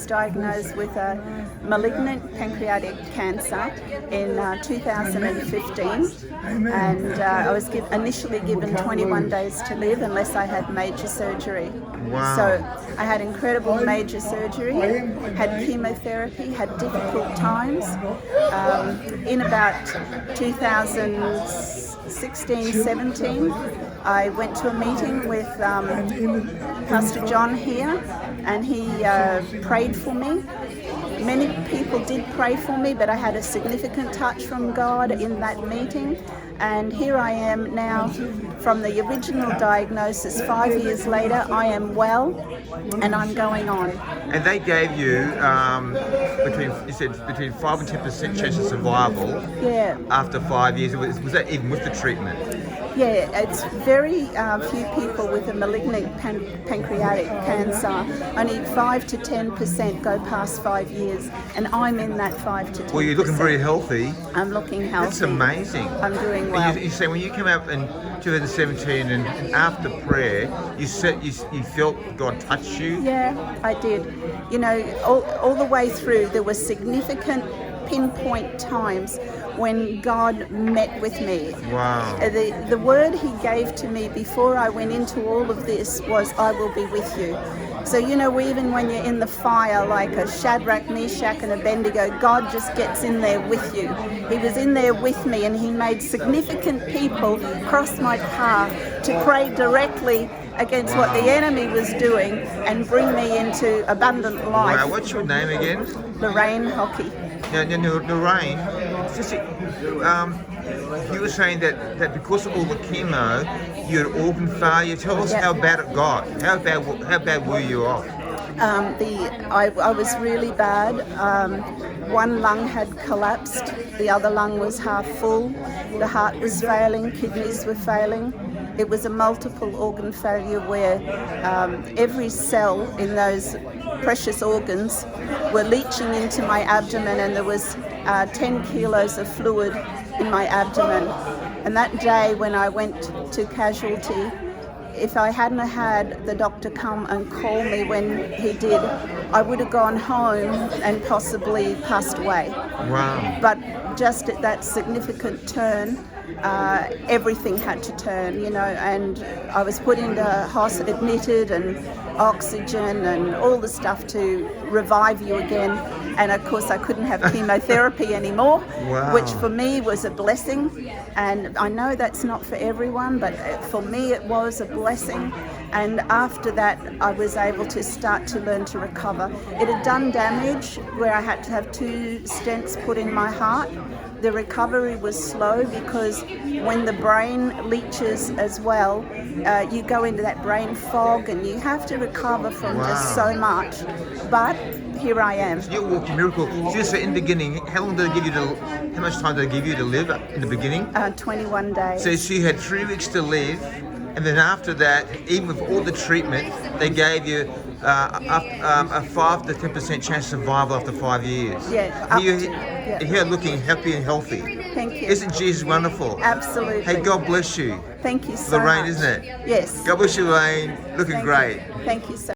Diagnosed with a malignant pancreatic cancer in 2015, and I was initially given 21 days to live unless I had major surgery. Wow. So I had incredible major surgery, had chemotherapy, had difficult times. In about 2016-17, I went to a meeting with Pastor John here, and he prayed for me. Many people did pray for me, but I had a significant touch from God in that meeting. And here I am now from the original diagnosis. 5 years later, I am well and I'm going on. And they gave you between 5 and 10% chance of survival. Yeah. After 5 years. Was that even with the treatment? Yeah, it's very few people with a malignant pancreatic cancer. Only 5 to 10% go past 5 years, and I'm in that 5 to 10%. Well, you're looking very healthy. I'm looking healthy. That's amazing. I'm doing well. You say when you came out in 2017 and after prayer, you felt God touch you? Yeah, I did. You know, all the way through, there were significant pinpoint times when God met with me. Wow. The word he gave to me before I went into all of this was, I will be with you. So, you know, even when you're in the fire, like a Shadrach, Meshach and Abednego, God just gets in there with you. He was in there with me, and he made significant people cross my path to pray directly against what the enemy was doing and bring me into abundant life. Wow. What's your name again? Lorraine Hockey. Now, Lorraine, you were saying that because of all the chemo, you had organ failure. Tell us how bad it got. How bad were you off? I was really bad. One lung had collapsed. The other lung was half full. The heart was failing. Kidneys were failing. It was a multiple organ failure where every cell in those precious organs were leaching into my abdomen, and there was 10 kilos of fluid in my abdomen. And that day when I went to casualty, if I hadn't had the doctor come and call me when he did, I would have gone home and possibly passed away. Wow. But just at that significant turn, everything had to turn, you know, and I was put into hospital, admitted, and oxygen and all the stuff to revive you again. And of course I couldn't have chemotherapy anymore. Wow. Which for me was a blessing, and I know that's not for everyone, but for me it was a blessing. And after that I was able to start to learn to recover. It had done damage where I had to have 2 stents put in my heart. The recovery was slow because when the brain leaches as well, you go into that brain fog and you have to recover from just so much. But here I am. You walked a miracle. Just in the beginning, how long did they give you how much time did they give you to live in the beginning? 21 days. So you had 3 weeks to live, and then after that, even with all the treatment, they gave you a 5 to 10% chance of survival after 5 years. Yeah. You're looking happy and healthy. Thank you. Isn't Jesus wonderful? Absolutely. Hey, God bless you. Thank you so Lorraine, much. isn't it? Yes. God bless you, Lorraine. Looking great. Thank you so